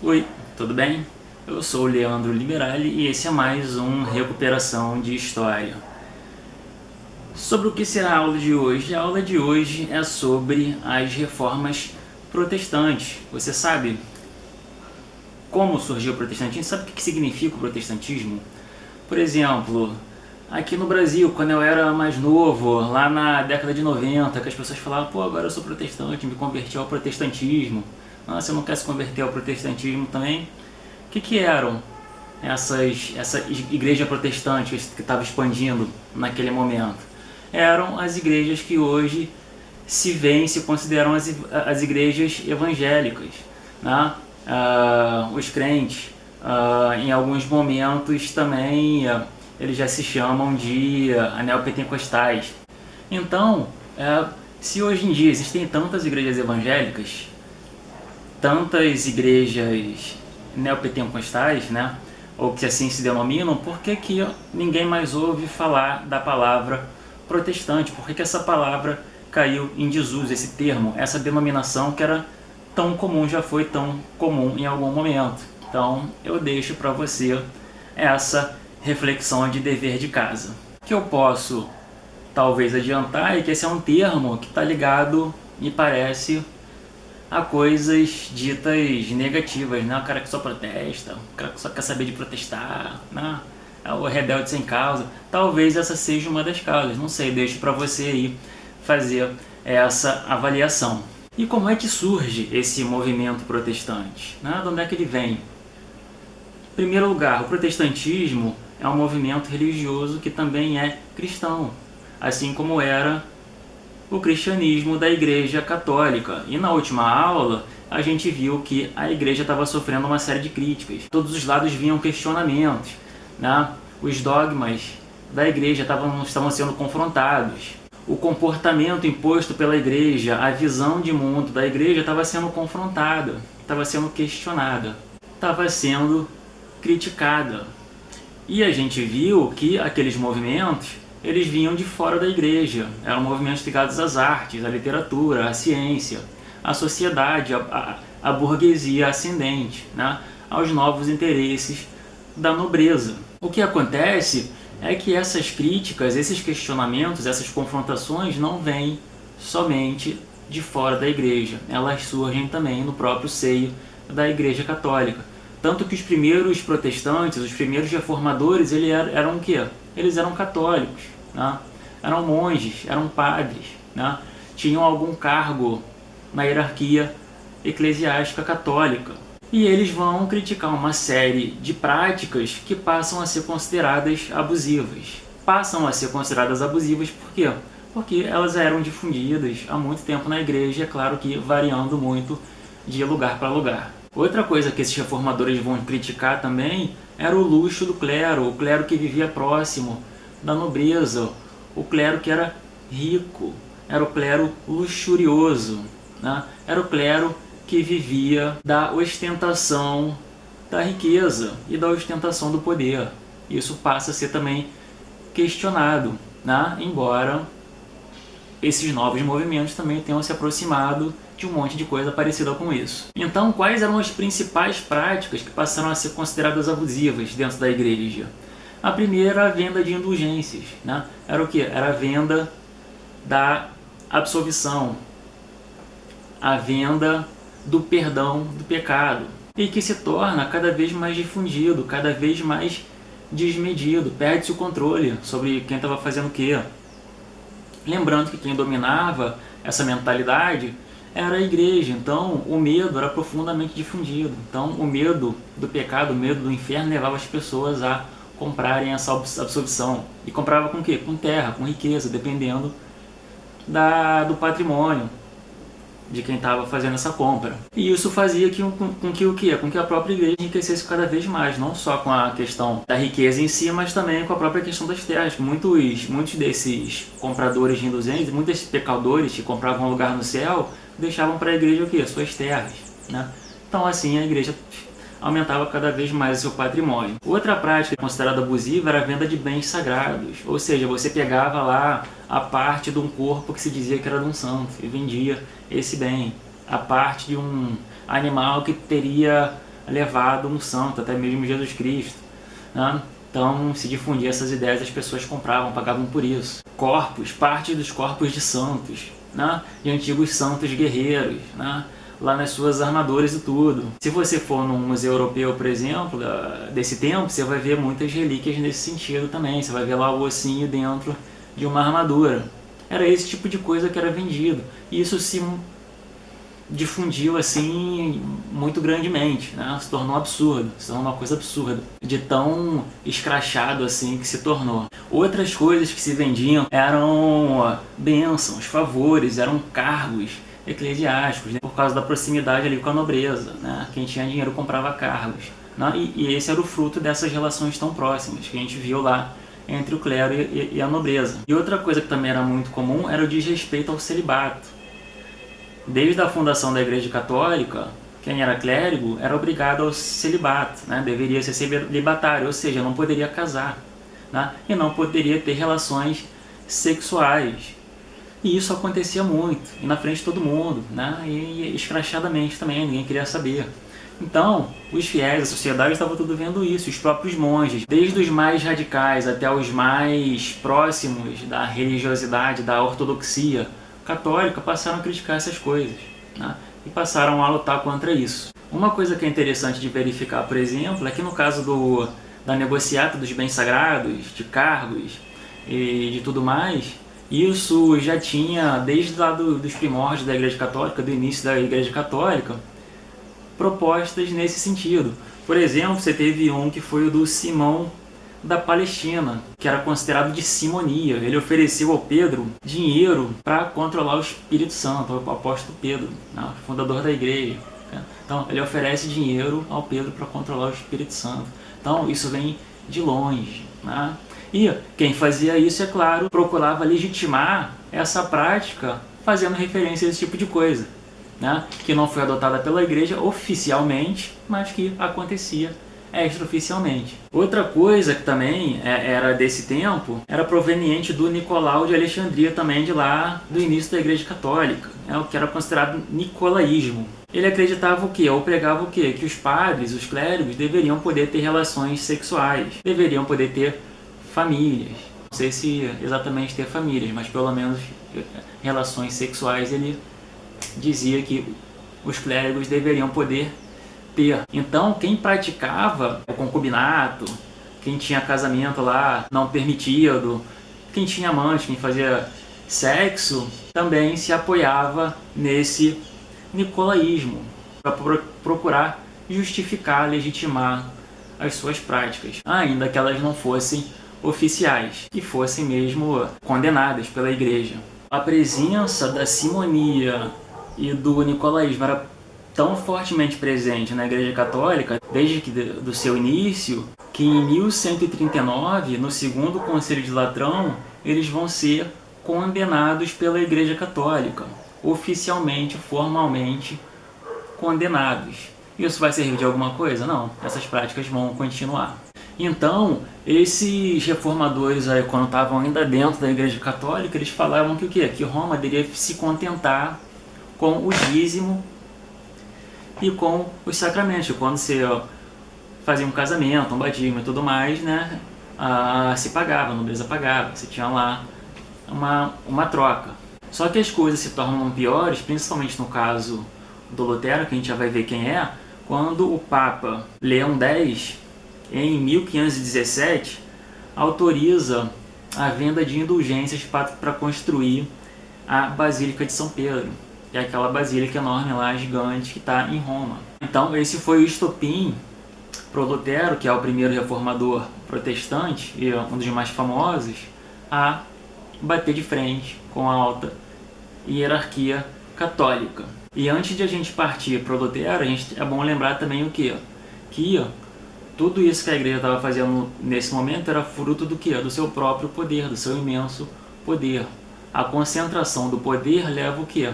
Oi, tudo bem? Eu sou o Leandro Liberali e esse é mais um Recuperação de História. Sobre o que será a aula de hoje? A aula de hoje é sobre as reformas protestantes. Você sabe como surgiu o protestantismo? Sabe o que significa o protestantismo? Por exemplo, aqui no Brasil, quando eu era mais novo, lá na década de 90, que as pessoas falavam, pô, agora eu sou protestante, me converti ao protestantismo. Nossa, você não quer se converter ao protestantismo também? O que eram essa igreja protestante que estava expandindo naquele momento? Eram as igrejas que hoje se veem, se consideram as igrejas evangélicas, né? Os crentes, em alguns momentos também, eles já se chamam de neopentecostais. Então, se hoje em dia existem tantas igrejas evangélicas, tantas igrejas neopentecostais, né, ou que assim se denominam, por que ninguém mais ouve falar da palavra protestante? Por que essa palavra caiu em desuso, esse termo, essa denominação que era tão comum, já foi tão comum em algum momento? Então eu deixo para você essa reflexão de dever de casa. O que eu posso talvez adiantar é que esse é um termo que está ligado, me parece, a coisas ditas negativas, né? O cara que só protesta, o cara que só quer saber de protestar, né? É o rebelde sem causa. Talvez essa seja uma das causas, não sei, deixo para você aí fazer essa avaliação. E como é que surge esse movimento protestante? Né? De onde é que ele vem? Em primeiro lugar, o protestantismo é um movimento religioso que também é cristão, assim como era o cristianismo da Igreja Católica. E na última aula a gente viu que a Igreja estava sofrendo uma série de críticas. Todos os lados vinham questionamentos, né? Os dogmas da Igreja estavam sendo confrontados. O comportamento imposto pela Igreja, a visão de mundo da Igreja estava sendo confrontada, estava sendo questionada, estava sendo criticada. E a gente viu que aqueles movimentos eles vinham de fora da igreja, eram movimentos ligados às artes, à literatura, à ciência, à sociedade, à burguesia ascendente, né? Aos novos interesses da nobreza. O que acontece é que essas críticas, esses questionamentos, essas confrontações não vêm somente de fora da igreja, elas surgem também no próprio seio da Igreja Católica. Tanto que os primeiros protestantes, os primeiros reformadores, eram o quê? Eles eram católicos, né? Eram monges, eram padres, né? Tinham algum cargo na hierarquia eclesiástica católica. E eles vão criticar uma série de práticas que passam a ser consideradas abusivas. Passam a ser consideradas abusivas por quê? Porque elas eram difundidas há muito tempo na igreja, é claro que variando muito de lugar para lugar. Outra coisa que esses reformadores vão criticar também era o luxo do clero, o clero que vivia próximo da nobreza, o clero que era rico, era o clero luxurioso, né? Era o clero que vivia da ostentação da riqueza e da ostentação do poder. Isso passa a ser também questionado, né? Embora esses novos movimentos também tenham se aproximado de um monte de coisa parecida com isso. Então, quais eram as principais práticas que passaram a ser consideradas abusivas dentro da igreja? A primeira, a venda de indulgências, né? Era o que? Era a venda da absolvição, a venda do perdão do pecado, e que se torna cada vez mais difundido, cada vez mais desmedido, perde-se o controle sobre quem estava fazendo o quê. Lembrando que quem dominava essa mentalidade era a igreja, então o medo era profundamente difundido. Então o medo do pecado, o medo do inferno levava as pessoas a comprarem essa absolvição. E comprava com o quê? Com terra, com riqueza, dependendo do patrimônio de quem estava fazendo essa compra. E isso fazia com que a própria igreja enriquecesse cada vez mais, não só com a questão da riqueza em si, mas também com a própria questão das terras. Muitos desses compradores de indulgências, muitos pecadores que compravam um lugar no céu, deixavam para a igreja o quê? Suas terras, né? Então assim a igreja aumentava cada vez mais o seu patrimônio. Outra prática considerada abusiva era a venda de bens sagrados, ou seja, você pegava lá a parte de um corpo que se dizia que era de um santo e vendia esse bem, a parte de um animal que teria elevado um santo, até mesmo Jesus Cristo, né? Então se difundia essas ideias, as pessoas compravam, pagavam por isso. Corpos, parte dos corpos de santos, né? De antigos santos guerreiros, né? Lá nas suas armaduras e tudo. Se você for num museu europeu, por exemplo, desse tempo, você vai ver muitas relíquias nesse sentido também. Você vai ver lá o ossinho dentro de uma armadura. Era esse tipo de coisa que era vendido. E isso se difundiu assim muito grandemente, né? Se tornou absurdo, se tornou uma coisa absurda, de tão escrachado assim que se tornou. Outras coisas que se vendiam eram bênçãos, favores, eram cargos eclesiásticos, né? Por causa da proximidade ali com a nobreza, né? Quem tinha dinheiro comprava cargos, né? E esse era o fruto dessas relações tão próximas que a gente viu lá entre o clero e a nobreza. E outra coisa que também era muito comum era o desrespeito ao celibato. Desde a fundação da Igreja Católica, quem era clérigo era obrigado ao celibato, né? Deveria ser celibatário, ou seja, não poderia casar, né? E não poderia ter relações sexuais. E isso acontecia muito, e na frente de todo mundo, né? E escrachadamente também, ninguém queria saber. Então, os fiéis, a sociedade estava tudo vendo isso, os próprios monges, desde os mais radicais até os mais próximos da religiosidade, da ortodoxia católica, passaram a criticar essas coisas, né? E passaram a lutar contra isso. Uma coisa que é interessante de verificar, por exemplo, é que no caso da negociata dos bens sagrados, de cargos e de tudo mais, isso já tinha, desde lá dos primórdios da Igreja Católica, do início da Igreja Católica, propostas nesse sentido. Por exemplo, você teve um que foi o do Simão da Palestina, que era considerado de simonia. Ele ofereceu ao Pedro dinheiro para controlar o Espírito Santo, o apóstolo Pedro, né, fundador da igreja. Então, ele oferece dinheiro ao Pedro para controlar o Espírito Santo. Então, isso vem de longe, né? E quem fazia isso, é claro, procurava legitimar essa prática fazendo referência a esse tipo de coisa, né? Que não foi adotada pela igreja oficialmente, mas que acontecia extraoficialmente. Outra coisa que também era desse tempo era proveniente do Nicolau de Alexandria, também de lá do início da Igreja Católica, o que era considerado nicolaísmo. Ele acreditava o quê? Ou pregava o quê? Que os padres, os clérigos, deveriam poder ter relações sexuais, deveriam poder ter famílias. Não sei se exatamente ter famílias, mas pelo menos relações sexuais ele dizia que os clérigos deveriam poder ter. Então, quem praticava o concubinato, quem tinha casamento lá não permitido, quem tinha amante, quem fazia sexo, também se apoiava nesse nicolaísmo para procurar justificar, legitimar as suas práticas, ainda que elas não fossem oficiais e fossem mesmo condenadas pela igreja. A presença da simonia e do nicolaísmo era tão fortemente presente na Igreja Católica, desde que do seu início, que em 1139, no segundo Concílio de Latrão, eles vão ser condenados pela Igreja Católica, oficialmente, formalmente condenados. Isso vai servir de alguma coisa? Não, essas práticas vão continuar. Então, esses reformadores aí, quando estavam ainda dentro da Igreja Católica, eles falavam que o quê? Que Roma deveria se contentar com o dízimo e com os sacramentos. Quando você fazia um casamento, um batismo e tudo mais, né, se pagava, a nobreza pagava, você tinha lá uma troca. Só que as coisas se tornam piores, principalmente no caso do Lutero, que a gente já vai ver quem é, quando o Papa Leão X, em 1517, autoriza a venda de indulgências para construir a Basílica de São Pedro, que é aquela basílica enorme lá, gigante, que está em Roma. Então esse foi o estopim para o Lutero, que é o primeiro reformador protestante e um dos mais famosos, a bater de frente com a alta hierarquia católica. E antes de a gente partir para o Lutero, é bom lembrar também o quê? Que tudo isso que a igreja estava fazendo nesse momento era fruto do quê? Do seu próprio poder, do seu imenso poder. A concentração do poder leva o quê?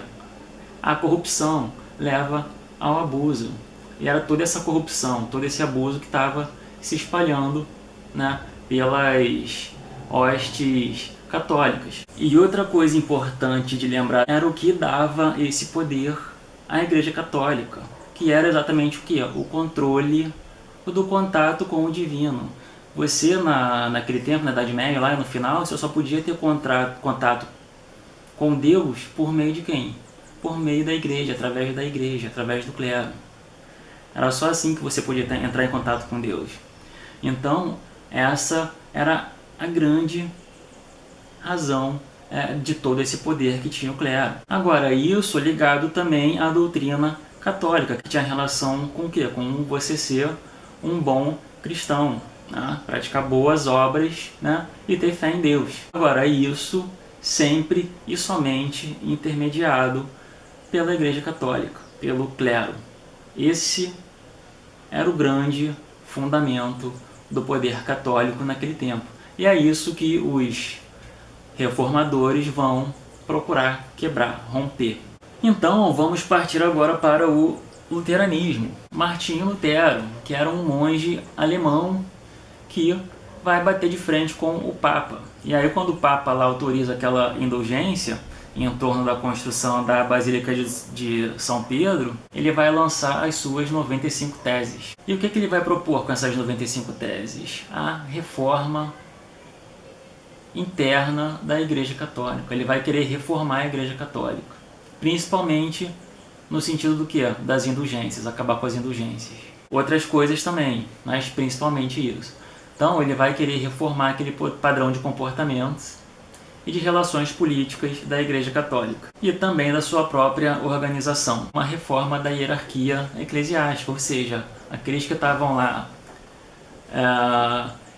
A corrupção, leva ao abuso. E era toda essa corrupção, todo esse abuso que estava se espalhando, né, pelas hostes católicas. E outra coisa importante de lembrar era o que dava esse poder à Igreja Católica. que era exatamente o que? O controle do contato com o divino. Você, naquele tempo, na Idade Média, lá no final, você só podia ter contato com Deus por meio de quem? Por meio da igreja, através do clero. Era só assim que você podia entrar em contato com Deus. Então, essa era a grande razão de todo esse poder que tinha o clero. Agora, isso ligado também à doutrina católica, que tinha relação com o quê? Com você ser um bom cristão, né? Praticar boas obras, né? E ter fé em Deus. Agora, isso sempre e somente intermediado pela Igreja Católica, pelo clero. Esse era o grande fundamento do poder católico naquele tempo. E é isso que os reformadores vão procurar quebrar, romper. Então vamos partir agora para o luteranismo. Martinho Lutero, que era um monge alemão que vai bater de frente com o Papa. E aí quando o Papa lá autoriza aquela indulgência em torno da construção da Basílica de São Pedro, ele vai lançar as suas 95 teses. E o que ele vai propor com essas 95 teses? A reforma interna da Igreja Católica. Ele vai querer reformar a Igreja Católica, principalmente no sentido do que? Das indulgências, acabar com as indulgências. Outras coisas também, mas principalmente isso. Então ele vai querer reformar aquele padrão de comportamentos e de relações políticas da Igreja Católica e também da sua própria organização. Uma reforma da hierarquia eclesiástica, ou seja, aqueles que estavam lá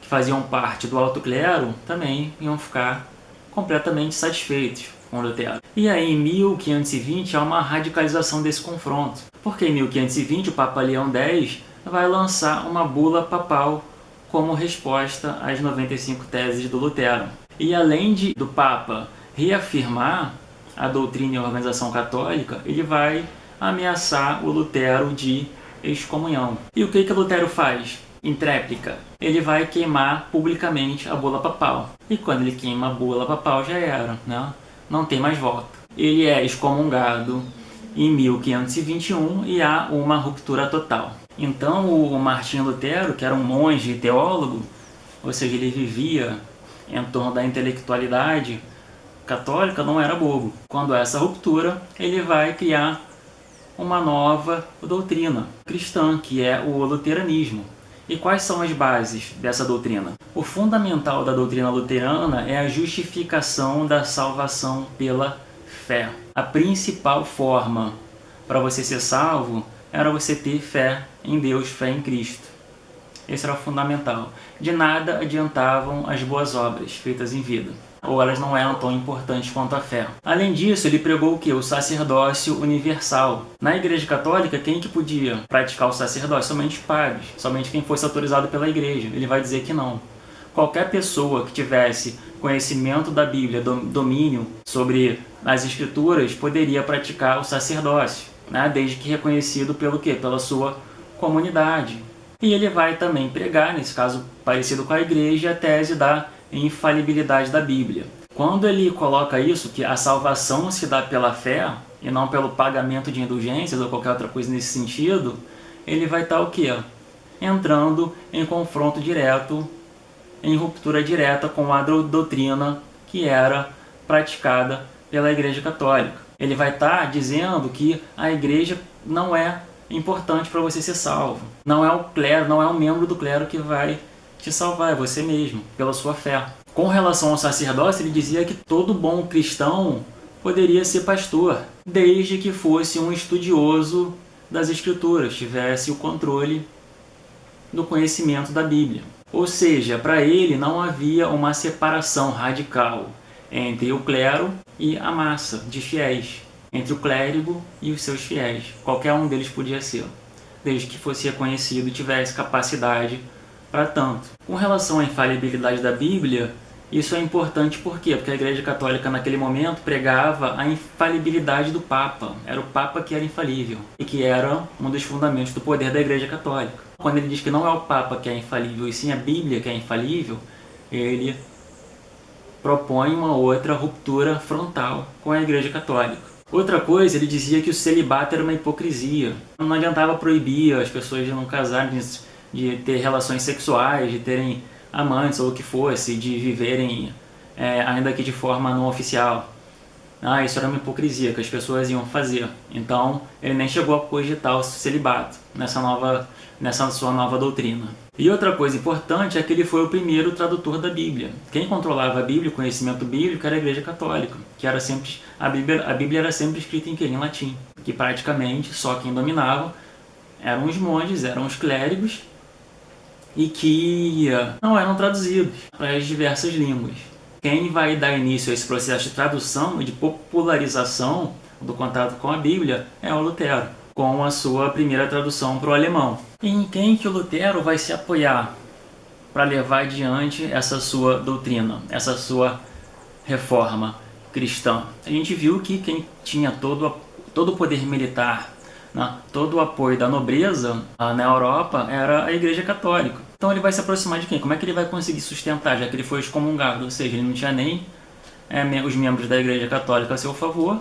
que faziam parte do alto clero também iam ficar completamente satisfeitos com Lutero. E aí em 1520 há uma radicalização desse confronto, porque em 1520 o Papa Leão X vai lançar uma bula papal como resposta às 95 teses do Lutero. E além do Papa reafirmar a doutrina e a organização católica, ele vai ameaçar o Lutero de excomunhão. E o que Lutero faz? Em tréplica, ele vai queimar publicamente a bula papal. E quando ele queima a bula papal já era, né? Não tem mais volta. Ele é excomungado em 1521 e há uma ruptura total. Então o Martinho Lutero, que era um monge e teólogo, ou seja, ele vivia em torno da intelectualidade católica, não era bobo. Quando há essa ruptura, ele vai criar uma nova doutrina cristã, que é o luteranismo. E quais são as bases dessa doutrina? O fundamental da doutrina luterana é a justificação da salvação pela fé. A principal forma para você ser salvo era você ter fé em Deus, fé em Cristo. Esse era o fundamental. De nada adiantavam as boas obras feitas em vida, ou elas não eram tão importantes quanto a fé. Além disso, ele pregou o quê? O sacerdócio universal. Na Igreja Católica, quem que podia praticar o sacerdócio? Somente os padres, somente quem fosse autorizado pela Igreja. Ele vai dizer que não. Qualquer pessoa que tivesse conhecimento da Bíblia, domínio sobre as Escrituras, poderia praticar o sacerdócio, né? Desde que reconhecido pelo quê? Pela sua comunidade. E ele vai também pregar, nesse caso parecido com a Igreja, a tese da infalibilidade da Bíblia. Quando ele coloca isso, que a salvação se dá pela fé e não pelo pagamento de indulgências ou qualquer outra coisa nesse sentido, ele vai estar o quê? Entrando em confronto direto, em ruptura direta com a doutrina que era praticada pela Igreja Católica. Ele vai estar dizendo que a Igreja não é importante para você ser salvo. Não é o clero, não é um membro do clero que vai te salvar, é você mesmo, pela sua fé. Com relação ao sacerdócio, ele dizia que todo bom cristão poderia ser pastor, desde que fosse um estudioso das Escrituras, tivesse o controle do conhecimento da Bíblia. Ou seja, para ele não havia uma separação radical entre o clero e a massa de fiéis, entre o clérigo e os seus fiéis. Qualquer um deles podia ser, desde que fosse reconhecido e tivesse capacidade para tanto. Com relação à infalibilidade da Bíblia, isso é importante por quê? Porque a Igreja Católica naquele momento pregava a infalibilidade do Papa. Era o Papa que era infalível e que era um dos fundamentos do poder da Igreja Católica. Quando ele diz que não é o Papa que é infalível e sim a Bíblia que é infalível, ele propõe uma outra ruptura frontal com a Igreja Católica. Outra coisa, ele dizia que o celibato era uma hipocrisia. Não adiantava proibir as pessoas de não casarem, de ter relações sexuais, de terem amantes ou o que fosse, de viverem ainda que de forma não oficial. Isso era uma hipocrisia que as pessoas iam fazer. Então, ele nem chegou a cogitar o celibato nessa sua nova doutrina. E outra coisa importante é que ele foi o primeiro tradutor da Bíblia. Quem controlava a Bíblia, o conhecimento bíblico, era a Igreja Católica, que era sempre a Bíblia era sempre escrita em quê? Em latim, que praticamente só quem dominava eram os monges, eram os clérigos, e que não eram traduzidos para as diversas línguas. Quem vai dar início a esse processo de tradução e de popularização do contato com a Bíblia é o Lutero, com a sua primeira tradução para o alemão. E em quem que o Lutero vai se apoiar para levar adiante essa sua doutrina, essa sua reforma cristã? A gente viu que quem tinha todo o poder militar, todo o apoio da nobreza na Europa era a Igreja Católica. Então ele vai se aproximar de quem? Como é que ele vai conseguir sustentar, já que ele foi excomungado? Ou seja, ele não tinha nem os membros da Igreja Católica a seu favor,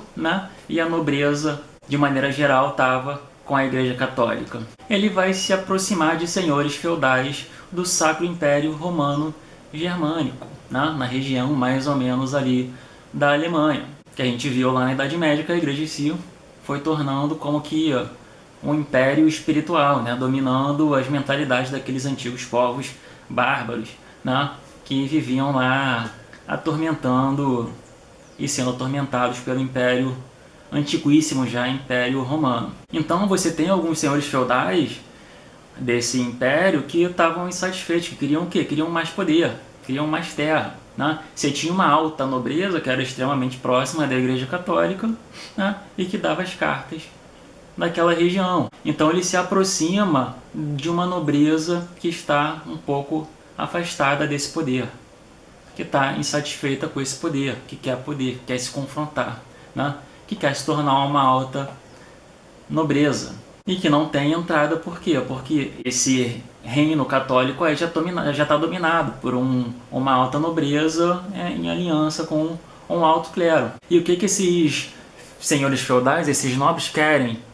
e a nobreza, de maneira geral, estava com a Igreja Católica. Ele vai se aproximar de senhores feudais do Sacro Império Romano Germânico, na região mais ou menos ali da Alemanha, que a gente viu lá na Idade Média, que a Igreja em si foi tornando como que um império espiritual, dominando as mentalidades daqueles antigos povos bárbaros, que viviam lá atormentando e sendo atormentados pelo império antiquíssimo já, Império Romano. Então você tem alguns senhores feudais desse império que estavam insatisfeitos, que queriam o quê? Queriam mais poder, queriam mais terra. Você tinha uma alta nobreza que era extremamente próxima da Igreja Católica, e que dava as cartas naquela região. Então ele se aproxima de uma nobreza que está um pouco afastada desse poder, que está insatisfeita com esse poder, que quer se confrontar, que quer se tornar uma alta nobreza e que não tem entrada. Por quê? Porque esse reino católico aí já está dominado por uma alta nobreza em aliança com um alto clero. E o que esses senhores feudais, esses nobres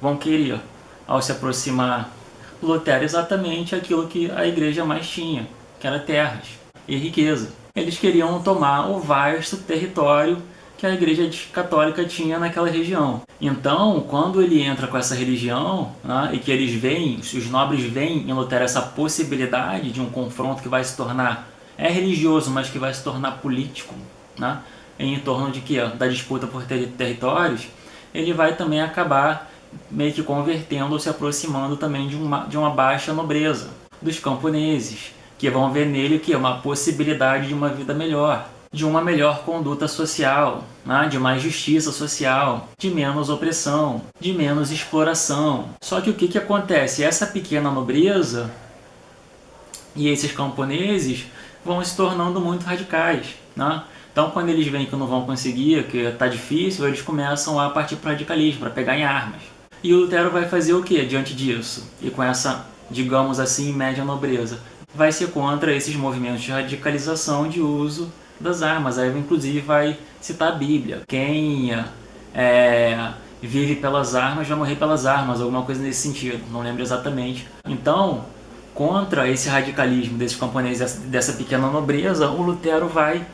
vão querer ao se aproximar do Lutero? Exatamente aquilo que a igreja mais tinha, que era terras e riqueza. Eles queriam tomar o vasto território que a Igreja Católica tinha naquela região. Então, quando ele entra com essa religião, e que os nobres veem em Lutero essa possibilidade de um confronto que vai se tornar religioso, mas que vai se tornar político, em torno de quê? Da disputa por territórios, ele vai também acabar meio que convertendo ou se aproximando também de uma baixa nobreza, dos camponeses, que vão ver nele que é uma possibilidade de uma vida melhor, de uma melhor conduta social, de mais justiça social, de menos opressão, de menos exploração. Só que o que acontece? Essa pequena nobreza e esses camponeses vão se tornando muito radicais. Então, quando eles veem que não vão conseguir, que está difícil, eles começam a partir para o radicalismo, para pegar em armas. E o Lutero vai fazer o que diante disso? E com essa, digamos assim, média nobreza? Vai ser contra esses movimentos de radicalização de uso das armas. Aí, inclusive, vai citar a Bíblia. Quem vive pelas armas vai morrer pelas armas, alguma coisa nesse sentido, não lembro exatamente. Então, contra esse radicalismo desses camponeses, dessa pequena nobreza, o Lutero vai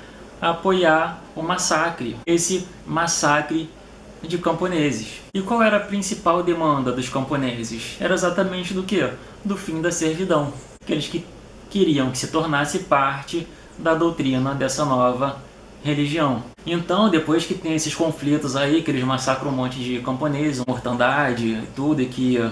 apoiar o massacre, esse massacre de camponeses. E qual era a principal demanda dos camponeses? Era exatamente do quê? Do fim da servidão. Aqueles que queriam que se tornasse parte da doutrina dessa nova religião. Então, depois que tem esses conflitos aí, que eles massacram um monte de camponeses, mortandade e tudo, e que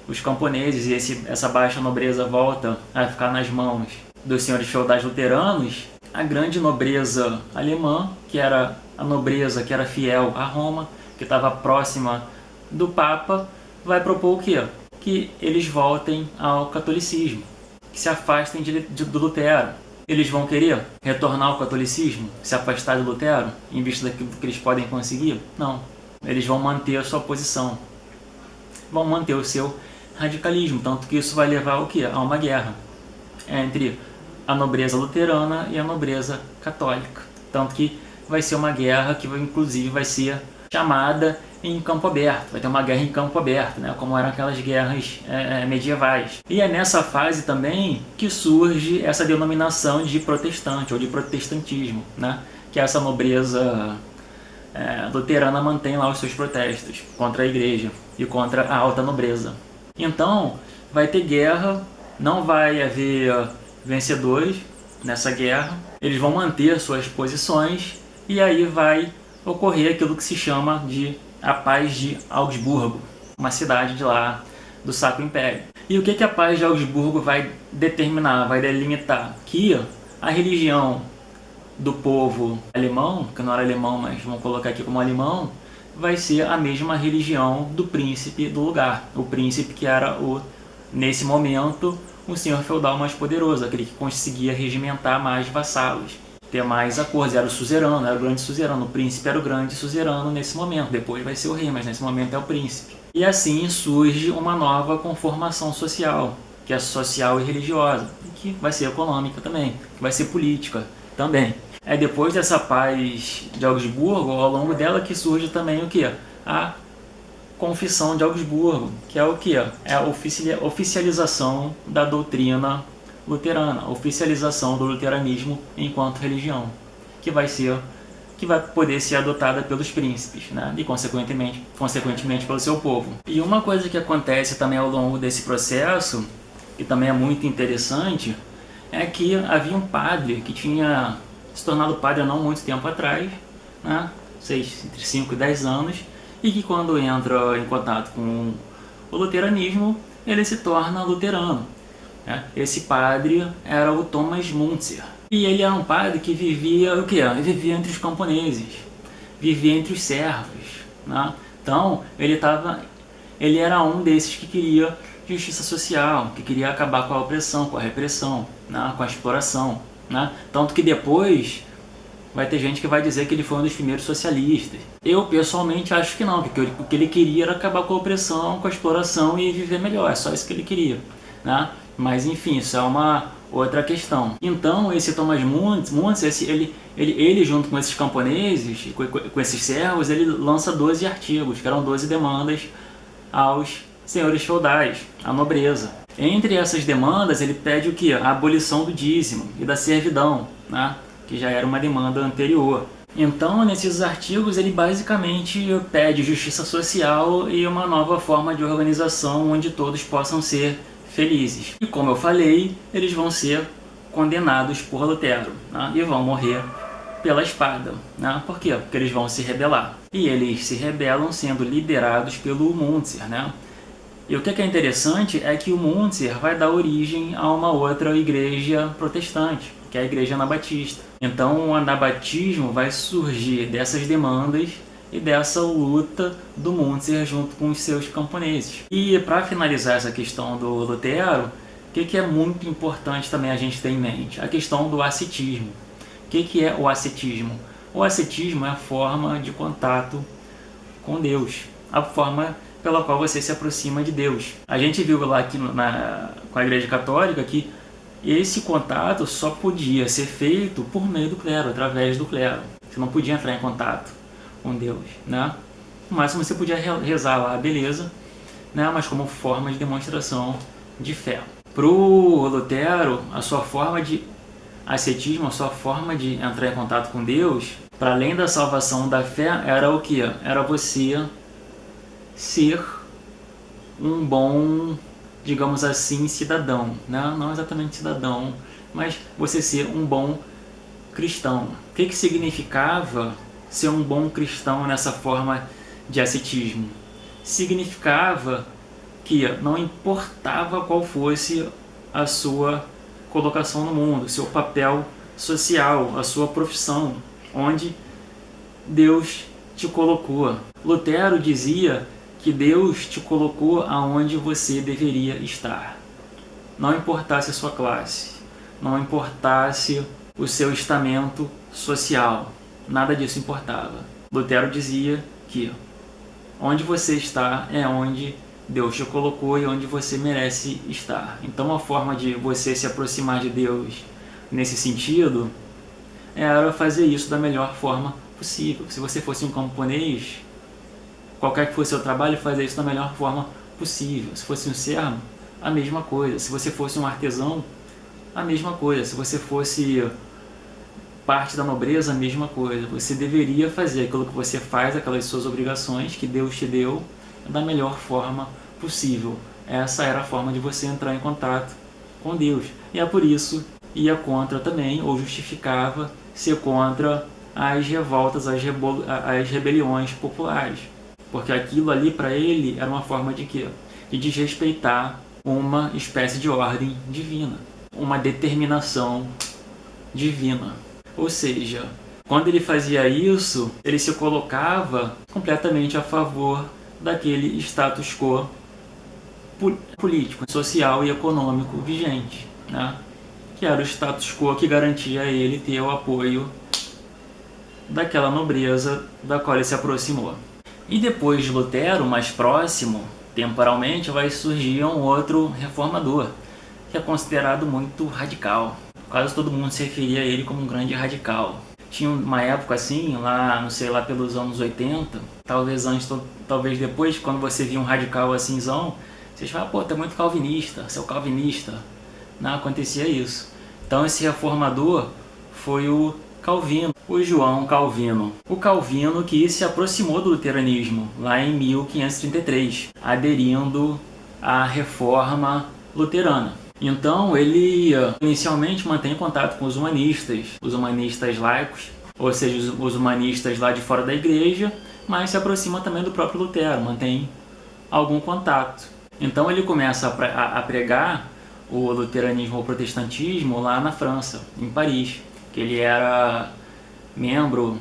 os camponeses e essa baixa nobreza volta a ficar nas mãos dos senhores feudais luteranos, a grande nobreza alemã, que era a nobreza que era fiel a Roma, que estava próxima do Papa, vai propor o quê? Que eles voltem ao catolicismo, que se afastem do Lutero. Eles vão querer retornar ao catolicismo, se afastar de Lutero, em vista daquilo que eles podem conseguir? Não. Eles vão manter a sua posição, vão manter o seu radicalismo, tanto que isso vai levar ao quê? A uma guerra entre a nobreza luterana e a nobreza católica. Tanto que vai ser uma guerra que inclusive vai ser chamada em campo aberto, vai ter uma guerra em campo aberto, né, como eram aquelas guerras medievais. E é nessa fase também que surge essa denominação de protestante ou de protestantismo, né, que essa nobreza luterana mantém lá os seus protestos contra a igreja e contra a alta nobreza. Então vai ter guerra, não vai haver vencedores nessa guerra, eles vão manter suas posições e aí vai ocorrer aquilo que se chama de a Paz de Augsburgo, uma cidade de lá do Sacro Império. E o que a Paz de Augsburgo vai determinar, vai delimitar? Que a religião do povo alemão, que não era alemão, mas vamos colocar aqui como alemão, vai ser a mesma religião do príncipe do lugar. O príncipe que era, nesse momento, o senhor feudal mais poderoso, aquele que conseguia regimentar mais vassalos, ter mais acordos, era o suzerano, era o grande suzerano, o príncipe era o grande suzerano nesse momento, depois vai ser o rei, mas nesse momento é o príncipe. E assim surge uma nova conformação social, que é social e religiosa, que vai ser econômica também, que vai ser política também. É depois dessa Paz de Augsburgo, ao longo dela, que surge também o que? A Confissão de Augsburgo, que é o que? É a oficialização da doutrina luterana, a oficialização do luteranismo enquanto religião, que vai poder ser adotada pelos príncipes, né? E consequentemente pelo seu povo. E uma coisa que acontece também ao longo desse processo, que também é muito interessante, é que havia um padre que tinha se tornado padre há não muito tempo atrás, né? Entre 5 e 10 anos, e que quando entra em contato com o luteranismo, ele se torna luterano. Esse padre era o Thomas Müntzer. E ele era um padre que vivia o quê? Ele vivia entre os camponeses, vivia entre os servos, né? Então, ele era um desses que queria justiça social, que queria acabar com a opressão, com a repressão, né? Com a exploração, né? Tanto que depois vai ter gente que vai dizer que ele foi um dos primeiros socialistas. Eu, pessoalmente, acho que não, porque o que ele queria era acabar com a opressão, com a exploração e viver melhor, é só isso que ele queria, né? Mas, enfim, isso é uma outra questão. Então, esse Thomas Müntzer, ele junto com esses camponeses, com esses servos, ele lança 12 artigos, que eram 12 demandas aos senhores feudais, à nobreza. Entre essas demandas, ele pede o quê? A abolição do dízimo e da servidão, né? Que já era uma demanda anterior. Então, nesses artigos, ele basicamente pede justiça social e uma nova forma de organização onde todos possam ser felizes. E como eu falei, eles vão ser condenados por Lutero, né? E vão morrer pela espada, né? Por quê? Porque eles vão se rebelar. E eles se rebelam sendo liderados pelo Müntzer, né? E o que é interessante é que o Müntzer vai dar origem a uma outra igreja protestante, que é a igreja anabatista. Então o anabatismo vai surgir dessas demandas e dessa luta do Müntzer junto com os seus camponeses. E para finalizar essa questão do Lutero, o que é muito importante também a gente ter em mente? A questão do ascetismo. O que é o ascetismo? O ascetismo é a forma de contato com Deus, a forma pela qual você se aproxima de Deus. A gente viu lá aqui com a Igreja Católica que esse contato só podia ser feito por meio do clero, através do clero. Você não podia entrar em contato com Deus, né? No máximo você podia rezar lá, beleza, né? Mas como forma de demonstração de fé. Para o Lutero, a sua forma de ascetismo, a sua forma de entrar em contato com Deus, para além da salvação da fé, era o que? Era você ser um bom, digamos assim, cidadão, né? Não exatamente cidadão, mas você ser um bom cristão. O que significava ser um bom cristão nessa forma de ascetismo? Significava que não importava qual fosse a sua colocação no mundo, seu papel social, a sua profissão, onde Deus te colocou. Lutero dizia que Deus te colocou aonde você deveria estar. Não importasse a sua classe, não importasse o seu estamento social, nada disso importava. Lutero dizia que onde você está é onde Deus te colocou e onde você merece estar. Então a forma de você se aproximar de Deus nesse sentido era fazer isso da melhor forma possível. Se você fosse um camponês, qualquer que fosse o seu trabalho, fazer isso da melhor forma possível. Se fosse um servo, a mesma coisa. Se você fosse um artesão, a mesma coisa. Se você fosse parte da nobreza, a mesma coisa. Você deveria fazer aquilo que você faz, aquelas suas obrigações que Deus te deu, da melhor forma possível. Essa era a forma de você entrar em contato com Deus. E é por isso ia contra também, ou justificava ser contra as revoltas, as rebeliões populares. Porque aquilo ali para ele era uma forma de quê? De desrespeitar uma espécie de ordem divina, uma determinação divina. Ou seja, quando ele fazia isso, ele se colocava completamente a favor daquele status quo político, social e econômico vigente, né? Que era o status quo que garantia a ele ter o apoio daquela nobreza da qual ele se aproximou. E depois de Lutero, mais próximo, temporalmente, vai surgir um outro reformador, que é considerado muito radical. Quase todo mundo se referia a ele como um grande radical. Tinha uma época assim, lá, não sei, lá pelos anos 80, talvez antes, talvez depois, quando você via um radical assimzão, vocês falam, pô, tá muito calvinista, você é o calvinista. Não acontecia isso. Então esse reformador foi o Calvino, o João Calvino. O Calvino que se aproximou do luteranismo lá em 1533, aderindo à reforma luterana. Então ele inicialmente mantém contato com os humanistas laicos, ou seja, os humanistas lá de fora da igreja, mas se aproxima também do próprio Lutero, mantém algum contato. Então ele começa a pregar o luteranismo ou o protestantismo lá na França, em Paris, que ele era membro,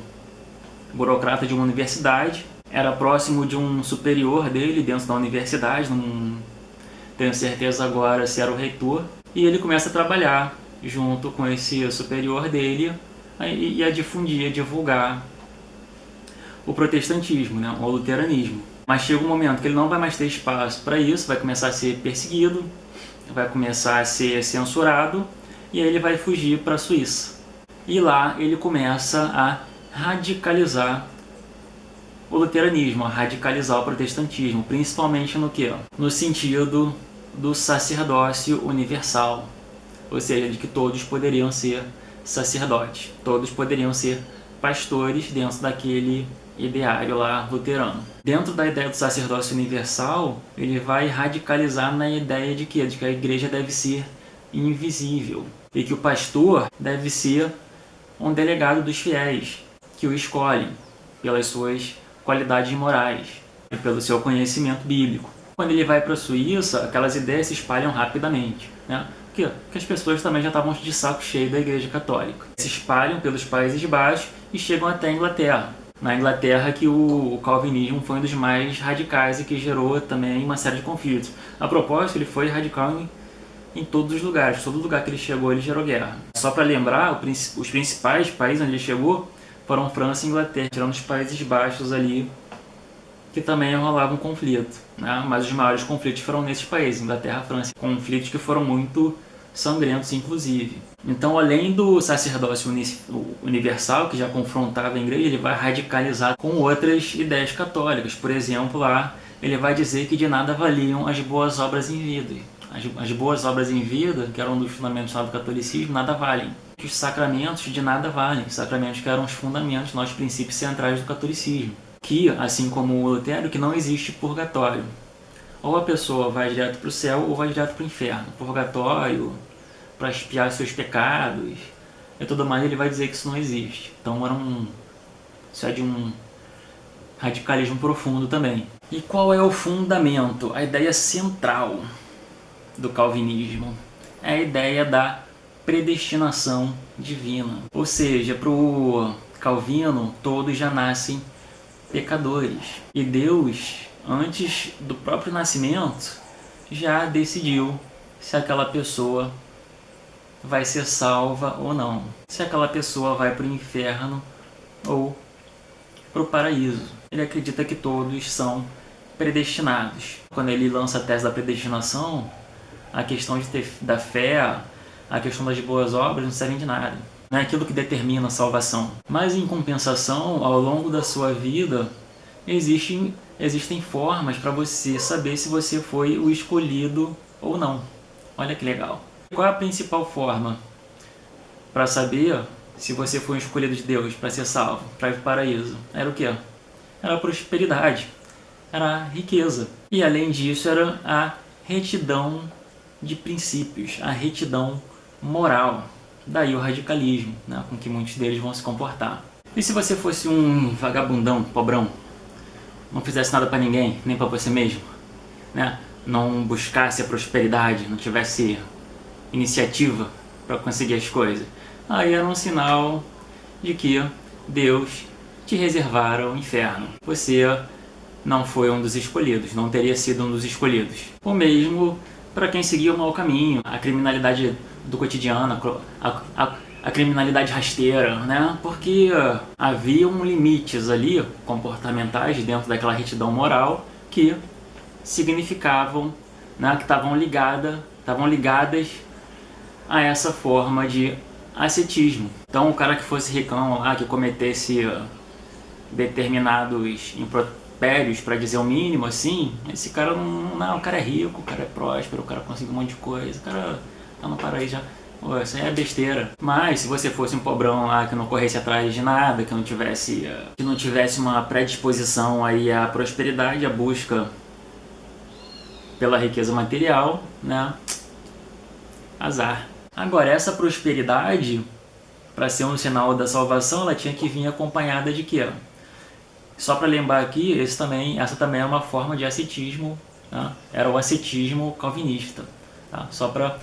burocrata de uma universidade, era próximo de um superior dele dentro da universidade, não tenho certeza agora se era o reitor, e ele começa a trabalhar junto com esse superior dele e a difundir, a divulgar o protestantismo, né, o luteranismo. Mas chega um momento que ele não vai mais ter espaço para isso, vai começar a ser perseguido, vai começar a ser censurado, e aí ele vai fugir para a Suíça. E lá ele começa a radicalizar o luteranismo, a radicalizar o protestantismo, principalmente no quê? No sentido do sacerdócio universal, ou seja, de que todos poderiam ser sacerdotes, todos poderiam ser pastores dentro daquele ideário lá luterano. Dentro da ideia do sacerdócio universal, ele vai radicalizar na ideia de quê? De que a igreja deve ser invisível e que o pastor deve ser um delegado dos fiéis, que o escolhem pelas suas qualidades morais e pelo seu conhecimento bíblico. Quando ele vai para a Suíça, aquelas ideias se espalham rapidamente, né? Porque as pessoas também já estavam de saco cheio da Igreja Católica. Se espalham pelos Países Baixos e chegam até a Inglaterra. Na Inglaterra que o calvinismo foi um dos mais radicais e que gerou também uma série de conflitos. A propósito, ele foi radical em todos os lugares. Todo lugar que ele chegou, ele gerou guerra. Só para lembrar, os principais países onde ele chegou foram França e Inglaterra, tirando os Países Baixos ali, que também rolava um conflito, né? Mas os maiores conflitos foram nesses países, Inglaterra e França. Conflitos que foram muito sangrentos, inclusive. Então, além do sacerdócio universal, que já confrontava a igreja, ele vai radicalizar com outras ideias católicas. Por exemplo, lá ele vai dizer que de nada valiam as boas obras em vida. As boas obras em vida, que eram um dos fundamentos do catolicismo, nada valem. Os sacramentos de nada valem. Os sacramentos que eram os fundamentos, os princípios centrais do catolicismo. Que, assim como o Lutero, que não existe purgatório. Ou a pessoa vai direto para o céu ou vai direto para o inferno. Purgatório, para expiar seus pecados e tudo mais, ele vai dizer que isso não existe. Então isso é de um radicalismo profundo também. E qual é o fundamento, a ideia central do calvinismo? É a ideia da predestinação divina. Ou seja, para o Calvino, todos já nascem pecadores. E Deus, antes do próprio nascimento, já decidiu se aquela pessoa vai ser salva ou não. Se aquela pessoa vai para o inferno ou para o paraíso. Ele acredita que todos são predestinados. Quando ele lança a tese da predestinação, a questão da fé, a questão das boas obras não servem de nada. Não é aquilo que determina a salvação. Mas em compensação, ao longo da sua vida, existem existem formas para você saber se você foi o escolhido ou não. Olha que legal. Qual é a principal forma para saber se você foi um escolhido de Deus para ser salvo, para ir para o paraíso? Era o quê? Era a prosperidade, era a riqueza. E além disso, era a retidão de princípios, a retidão moral. Daí o radicalismo, né, com que muitos deles vão se comportar. E se você fosse um vagabundão, pobrão, não fizesse nada para ninguém, nem para você mesmo, né? Não buscasse a prosperidade, não tivesse iniciativa para conseguir as coisas, aí era um sinal de que Deus te reservara o inferno. Você não foi um dos escolhidos, não teria sido um dos escolhidos. O mesmo para quem seguia o mau caminho, a criminalidade do cotidiano, a criminalidade rasteira, né? Porque haviam limites ali, comportamentais, dentro daquela retidão moral, que significavam, né, que estavam ligadas a essa forma de ascetismo. Então o cara que fosse ricão lá, que cometesse determinados impropérios, para dizer o mínimo, assim, esse cara não, o cara é rico, o cara é próspero, o cara conseguiu um monte de coisa, o cara tá no paraíso já. Pô, isso aí é besteira. Mas se você fosse um pobrão lá que não corresse atrás de nada, que não tivesse uma predisposição aí à prosperidade, à busca pela riqueza material, né? Azar. Agora, essa prosperidade, para ser um sinal da salvação, ela tinha que vir acompanhada de quê? Só para lembrar aqui, essa também é uma forma de ascetismo, né? Era o ascetismo calvinista, tá? Só para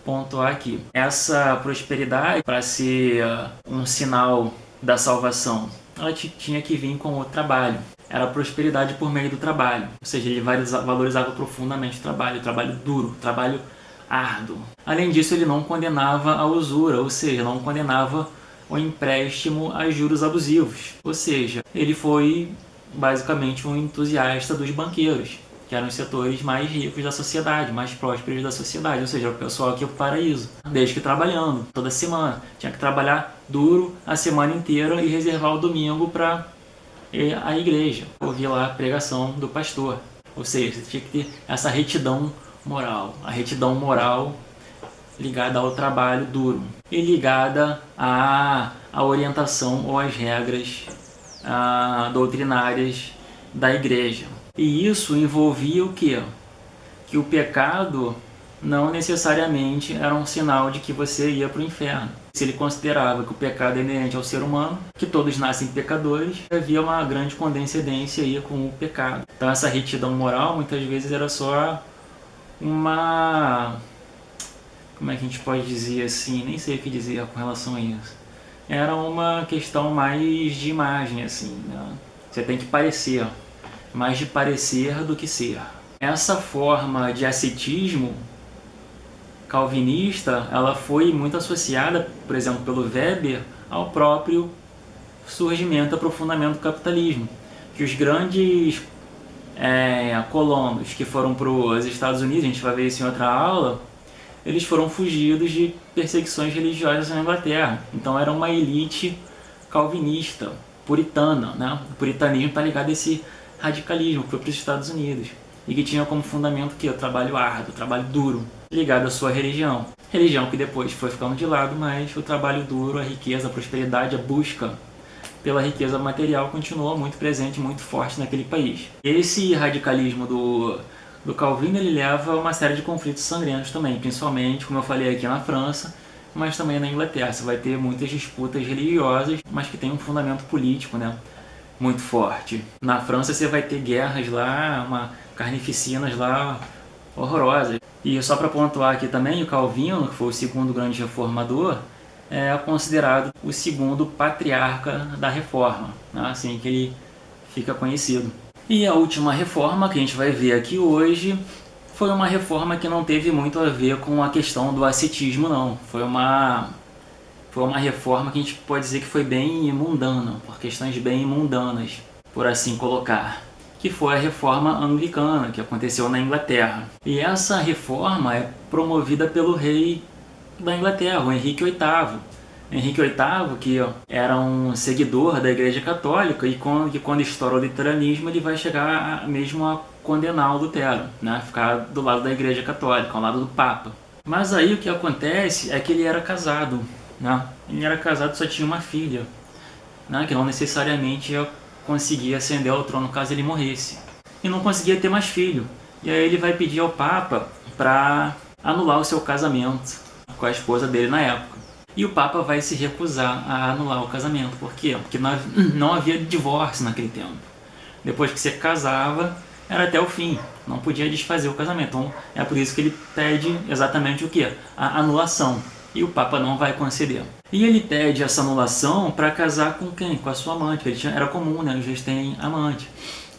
pontuar aqui. Essa prosperidade, para ser um sinal da salvação, ela tinha que vir com o trabalho. Era a prosperidade por meio do trabalho. Ou seja, ele valorizava profundamente o trabalho duro, o trabalho árduo. Além disso, ele não condenava a usura, ou seja, não condenava o empréstimo a juros abusivos. Ou seja, ele foi basicamente um entusiasta dos banqueiros, que eram os setores mais ricos da sociedade, mais prósperos da sociedade, ou seja, o pessoal que ia para o paraíso, desde que trabalhando, toda semana. Tinha que trabalhar duro a semana inteira e reservar o domingo para ir à igreja, ouvir lá a pregação do pastor. Ou seja, você tinha que ter essa retidão moral, a retidão moral ligada ao trabalho duro e ligada à orientação ou às regras doutrinárias da igreja. E isso envolvia o quê? Que o pecado não necessariamente era um sinal de que você ia para o inferno. Se ele considerava que o pecado é inerente ao ser humano, que todos nascem pecadores, havia uma grande condescendência aí com o pecado. Então essa retidão moral muitas vezes era só uma... como é que a gente pode dizer assim? Nem sei o que dizer com relação a isso. Era uma questão mais de imagem, assim, né? Você tem que parecer, mais de parecer do que ser. Essa forma de ascetismo calvinista, ela foi muito associada, por exemplo, pelo Weber, ao próprio surgimento e aprofundamento do capitalismo. Que os grandes colonos que foram para os Estados Unidos, a gente vai ver isso em outra aula, eles foram fugidos de perseguições religiosas na Inglaterra. Então era uma elite calvinista, puritana, né? O puritanismo está ligado a esse radicalismo que foi para os Estados Unidos e que tinha como fundamento que o trabalho árduo, o trabalho duro, ligado à sua religião. Religião que depois foi ficando de lado, mas o trabalho duro, a riqueza, a prosperidade, a busca pela riqueza material continuou muito presente, muito forte naquele país. Esse radicalismo do Calvino, ele leva a uma série de conflitos sangrentos também, principalmente, como eu falei aqui, na França, mas também na Inglaterra. Você vai ter muitas disputas religiosas, mas que tem um fundamento político, né, muito forte. Na França você vai ter guerras lá, carnificinas lá horrorosas. E só para pontuar aqui também, o Calvino, que foi o segundo grande reformador, é considerado o segundo patriarca da reforma, né, assim que ele fica conhecido. E a última reforma que a gente vai ver aqui hoje foi uma reforma que não teve muito a ver com a questão do ascetismo, não. Foi uma reforma que a gente pode dizer que foi bem mundana, por questões bem mundanas, por assim colocar, que foi a reforma anglicana, que aconteceu na Inglaterra. E essa reforma é promovida pelo rei da Inglaterra, o Henrique VIII. Henrique VIII, que era um seguidor da Igreja Católica, e quando estoura o luteranismo, ele vai chegar mesmo a condenar o Lutero, né? Ficar do lado da Igreja Católica, ao lado do Papa. Mas aí o que acontece é que ele era casado, né? Ele era casado, só tinha uma filha, né? Que não necessariamente ia conseguir ascender ao trono caso ele morresse. E não conseguia ter mais filho. E aí ele vai pedir ao Papa para anular o seu casamento com a esposa dele na época. E o Papa vai se recusar a anular o casamento. Por quê? Porque não havia divórcio naquele tempo. Depois que você casava, era até o fim. Não podia desfazer o casamento. Então é por isso que ele pede exatamente o quê? A anulação. E o Papa não vai conceder. E ele pede essa anulação para casar com quem? Com a sua amante. Era comum, né? Os reis têm amante.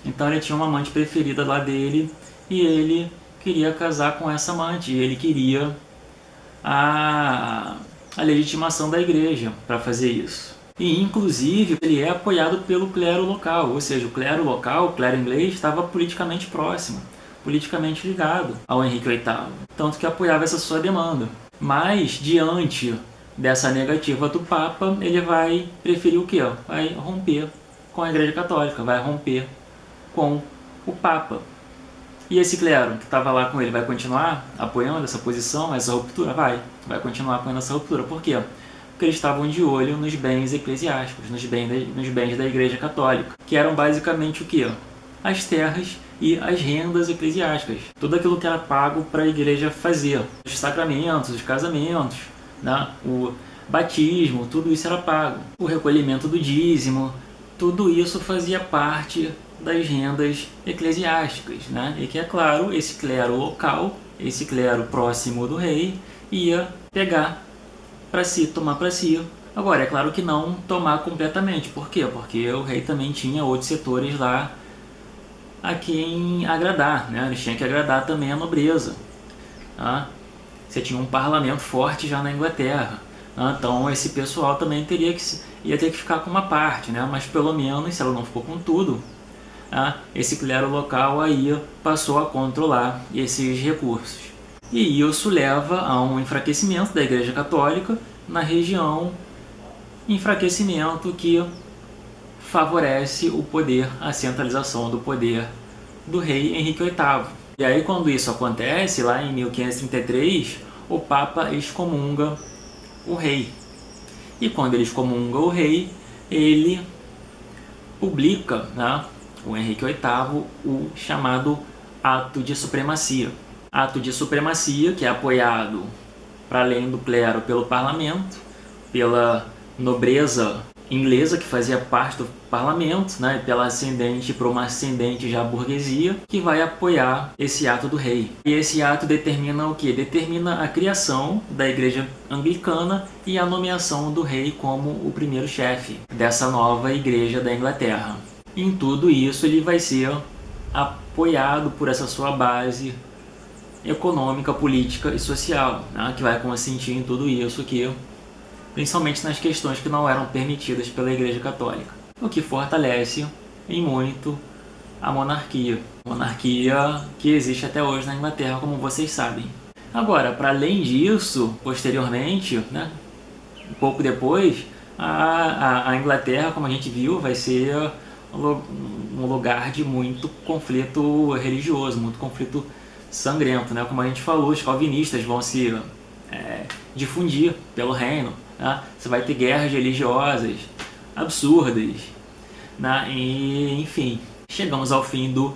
Então ele tinha uma amante preferida lá dele e ele queria casar com essa amante. E ele queria a legitimação da igreja para fazer isso. E inclusive ele é apoiado pelo clero local, ou seja, o clero local, o clero inglês, estava politicamente próximo, politicamente ligado ao Henrique VIII, tanto que apoiava essa sua demanda. Mas diante dessa negativa do Papa, ele vai preferir o quê? Vai romper com a Igreja Católica, vai romper com o Papa. E esse clero que estava lá com ele vai continuar apoiando essa posição, essa ruptura? Vai continuar apoiando essa ruptura. Por quê? Porque eles estavam de olho nos bens eclesiásticos, nos bens da Igreja Católica, que eram basicamente o quê? As terras e as rendas eclesiásticas. Tudo aquilo que era pago para a igreja fazer. Os sacramentos, os casamentos, né? O batismo, tudo isso era pago. O recolhimento do dízimo, tudo isso fazia parte das rendas eclesiásticas, né? E que, é claro, esse clero local, esse clero próximo do rei, ia pegar para si, tomar para si. Agora, é claro que não tomar completamente. Por quê? Porque o rei também tinha outros setores lá a quem agradar, né? Eles tinham que agradar também a nobreza. Tá? Você tinha um parlamento forte já na Inglaterra. Tá? Então esse pessoal também ia ter que ficar com uma parte, né? Mas pelo menos, se ela não ficou com tudo, tá? Esse clero local aí passou a controlar esses recursos. E isso leva a um enfraquecimento da Igreja Católica na região, enfraquecimento que favorece o poder, a centralização do poder do rei Henrique VIII. E aí quando isso acontece, lá em 1533, o Papa excomunga o rei. E quando ele excomunga o rei, ele publica, né, o Henrique VIII, o chamado Ato de Supremacia. Ato de Supremacia que é apoiado, para além do clero, pelo parlamento, pela nobreza inglesa que fazia parte do parlamento, né, pela ascendente para uma ascendente já burguesia, que vai apoiar esse ato do rei. E esse ato determina o quê? Determina a criação da igreja anglicana e a nomeação do rei como o primeiro chefe dessa nova igreja da Inglaterra. Em tudo isso ele vai ser apoiado por essa sua base econômica, política e social, né, que vai consentir em tudo isso aqui, principalmente nas questões que não eram permitidas pela Igreja Católica, o que fortalece em muito a monarquia. Monarquia que existe até hoje na Inglaterra, como vocês sabem. Agora, para além disso, posteriormente, né, um pouco depois, a Inglaterra, como a gente viu, vai ser um lugar de muito conflito religioso, muito conflito sangrento, né? Como a gente falou, os calvinistas vão se difundir pelo reino, né? Você vai ter guerras religiosas absurdas, né? E, enfim, chegamos ao fim do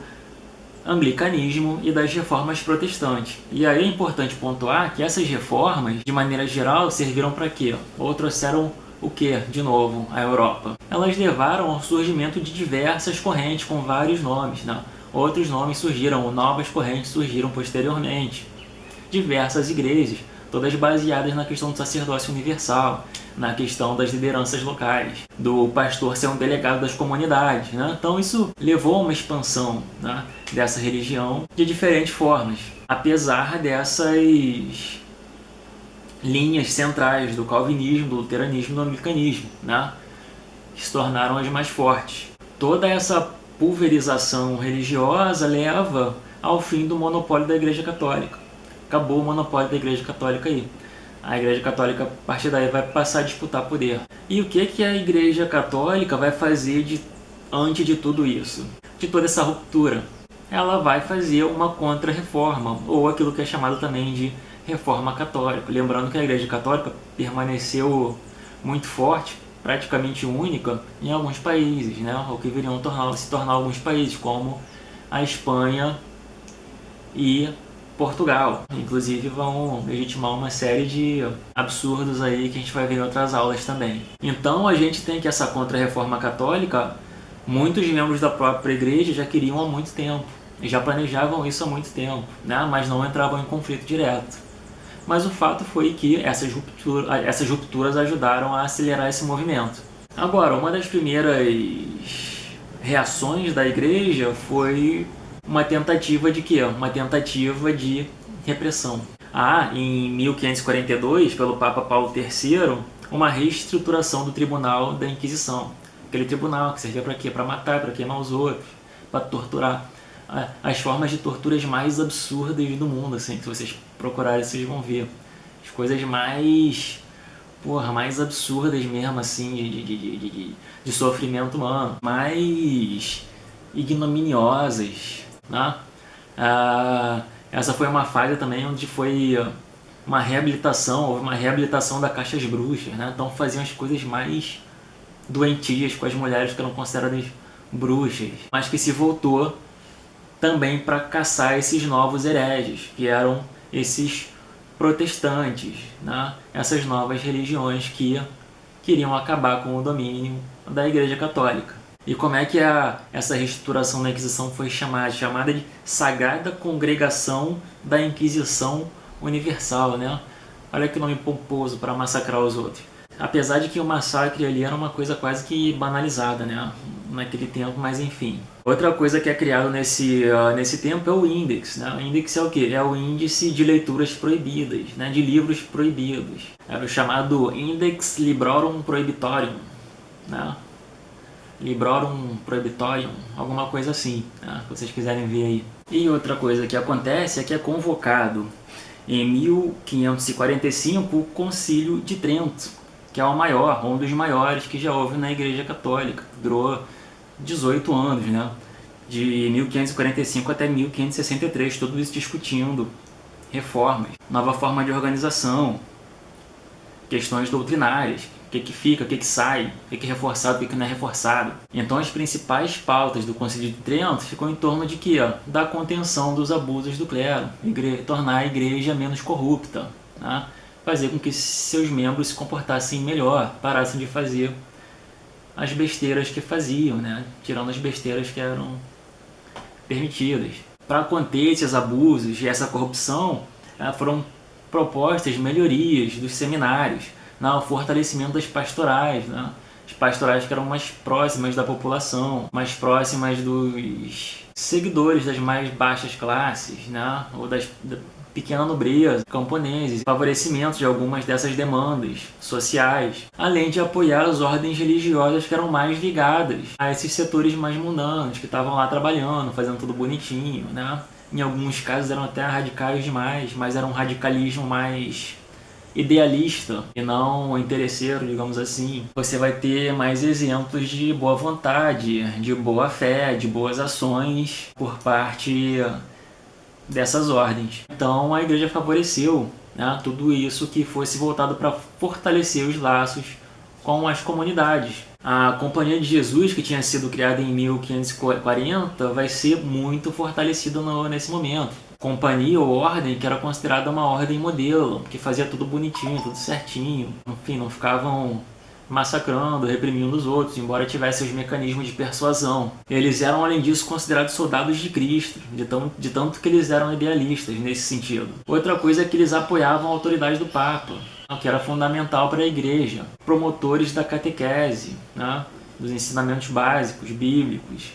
anglicanismo e das reformas protestantes. E aí é importante pontuar que essas reformas, de maneira geral, serviram para quê? Ou trouxeram o que, de novo, à Europa? Elas levaram ao surgimento de diversas correntes com vários nomes, né? Outros nomes surgiram, novas correntes surgiram posteriormente. Diversas igrejas, todas baseadas na questão do sacerdócio universal, na questão das lideranças locais, do pastor ser um delegado das comunidades, né? Então isso levou a uma expansão, né, dessa religião de diferentes formas, apesar dessas linhas centrais do calvinismo, do luteranismo e do anglicanismo, né, que se tornaram as mais fortes. Toda essa pulverização religiosa leva ao fim do monopólio da Igreja Católica. Acabou o monopólio da Igreja Católica aí. a Igreja Católica, a partir daí, vai passar a disputar poder. E o que a Igreja Católica vai fazer antes de tudo isso? De toda essa ruptura? Ela vai fazer uma contra-reforma, ou aquilo que é chamado também de reforma católica. Lembrando que a Igreja Católica permaneceu muito forte, praticamente única, em alguns países, né? O que viriam se tornar alguns países, como a Espanha e Portugal. Inclusive vão legitimar uma série de absurdos aí que a gente vai ver em outras aulas também. Então a gente tem que essa contra-reforma católica, muitos membros da própria igreja já queriam há muito tempo, já planejavam isso há muito tempo, né? Mas não entravam em conflito direto. Mas o fato foi que essas rupturas ajudaram a acelerar esse movimento. Agora, uma das primeiras reações da igreja foi uma tentativa de quê? Uma tentativa de repressão. Há, em 1542, pelo Papa Paulo III, uma reestruturação do Tribunal da Inquisição. Aquele tribunal que servia para quê? Para matar, para queimar os outros, para torturar. As formas de torturas mais absurdas do mundo, assim, se vocês procurarem, vocês vão ver. As coisas mais absurdas mesmo, assim, de sofrimento humano, mais ignominiosas, né? Essa foi uma falha também onde foi houve uma reabilitação da caixas bruxas, né? Então faziam as coisas mais doentias com as mulheres que eram consideradas bruxas, mas que se voltou também para caçar esses novos hereges, que eram esses protestantes, né? Essas novas religiões que queriam acabar com o domínio da Igreja Católica. E como é que essa reestruturação da Inquisição foi chamada? Chamada de Sagrada Congregação da Inquisição Universal, né? Olha que nome pomposo para massacrar os outros. Apesar de que o massacre ali era uma coisa quase que banalizada, né? Naquele tempo, mas enfim. Outra coisa que é criada nesse tempo é o Index, né? O Index é o quê? É o índice de leituras proibidas, né? De livros proibidos. Era o chamado Index Librorum Prohibitorium, né? Librorum Prohibitorium, alguma coisa assim, né? Se vocês quiserem ver aí. E outra coisa que acontece é que é convocado em 1545 o Concílio de Trento, que é um dos maiores que já houve na Igreja Católica. Durou 18 anos, né? De 1545 até 1563, tudo isso discutindo reformas, nova forma de organização, questões doutrinárias, o que fica, o que sai, o que é reforçado, o que não é reforçado. Então as principais pautas do Concílio de Trento ficam em torno de quê? Da contenção dos abusos do clero, tornar a igreja menos corrupta, né? Fazer com que seus membros se comportassem melhor, parassem de fazer as besteiras que faziam, né? Tirando as besteiras que eram permitidas. Para conter esses abusos e essa corrupção, foram propostas melhorias dos seminários, o fortalecimento das pastorais, né? As pastorais que eram mais próximas da população, mais próximas dos seguidores das mais baixas classes, né? Ou da pequena nobreza, camponeses, favorecimento de algumas dessas demandas sociais, além de apoiar as ordens religiosas que eram mais ligadas a esses setores mais mundanos, que estavam lá trabalhando, fazendo tudo bonitinho, né? Em alguns casos eram até radicais demais, mas era um radicalismo mais idealista e não interesseiro, digamos assim. Você vai ter mais exemplos de boa vontade, de boa fé, de boas ações por parte dessas ordens. Então a igreja favoreceu, né, tudo isso que fosse voltado para fortalecer os laços com as comunidades. A Companhia de Jesus, que tinha sido criada em 1540, vai ser muito fortalecida nesse momento. Companhia ou ordem que era considerada uma ordem modelo, que fazia tudo bonitinho, tudo certinho. Enfim, não ficavam massacrando, reprimindo os outros, embora tivessem os mecanismos de persuasão. Eles eram, além disso, considerados soldados de Cristo, de tanto que eles eram idealistas nesse sentido. Outra coisa é que eles apoiavam a autoridade do Papa, que era fundamental para a igreja. Promotores da catequese, né, dos ensinamentos básicos, bíblicos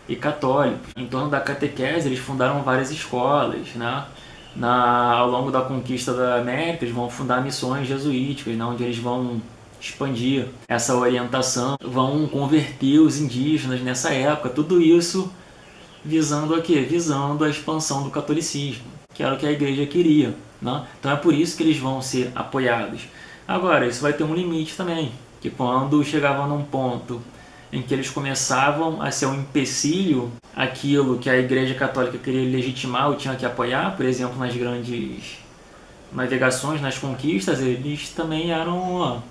e católicos. Em torno da catequese, eles fundaram várias escolas, né? Ao longo da conquista da América, eles vão fundar missões jesuíticas, né, onde eles vão expandir essa orientação, vão converter os indígenas nessa época. Tudo isso visando a quê? Visando a expansão do catolicismo, que era o que a igreja queria. né? Então é por isso que eles vão ser apoiados. Agora, isso vai ter um limite também, que quando chegava num ponto em que eles começavam a ser um empecilho aquilo que a Igreja Católica queria legitimar ou tinha que apoiar, por exemplo, nas grandes navegações, nas conquistas, eles também eram...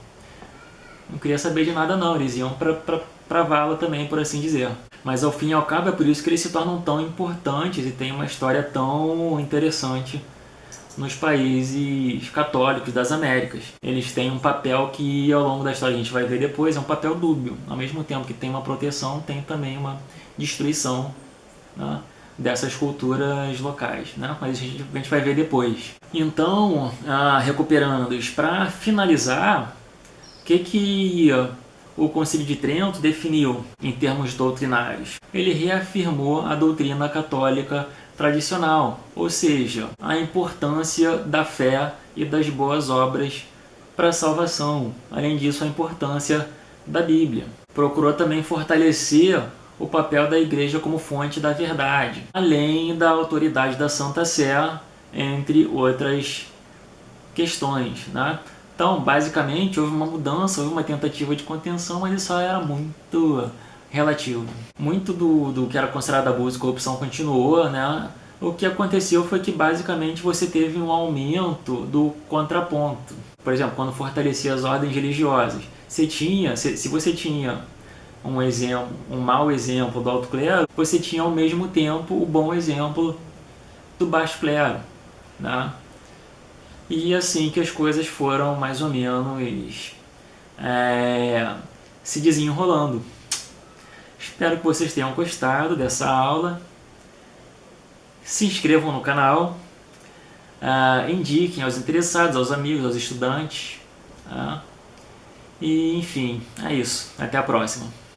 não queria saber de nada não, eles iam para vala também, por assim dizer. Mas ao fim e ao cabo é por isso que eles se tornam tão importantes e têm uma história tão interessante nos países católicos das Américas. Eles têm um papel que ao longo da história a gente vai ver depois, é um papel dúbio. Ao mesmo tempo que tem uma proteção, tem também uma destruição, né, dessas culturas locais, né? Mas a gente vai ver depois. Então, recuperando-os, para finalizar, o que o Concílio de Trento definiu em termos doutrinários? Ele reafirmou a doutrina católica tradicional, ou seja, a importância da fé e das boas obras para a salvação. Além disso, a importância da Bíblia. Procurou também fortalecer o papel da Igreja como fonte da verdade, além da autoridade da Santa Sé, entre outras questões, né? Então, basicamente, houve uma mudança, houve uma tentativa de contenção, mas isso era muito relativo. Muito do que era considerado abuso e corrupção continuou, né? O que aconteceu foi que, basicamente, você teve um aumento do contraponto. Por exemplo, quando fortalecia as ordens religiosas, se você tinha um mau exemplo do alto clero, você tinha ao mesmo tempo o bom exemplo do baixo clero, né? E assim que as coisas foram mais ou menos se desenrolando. Espero que vocês tenham gostado dessa aula. Se inscrevam no canal, indiquem aos interessados, aos amigos, aos estudantes. E enfim, é isso. Até a próxima.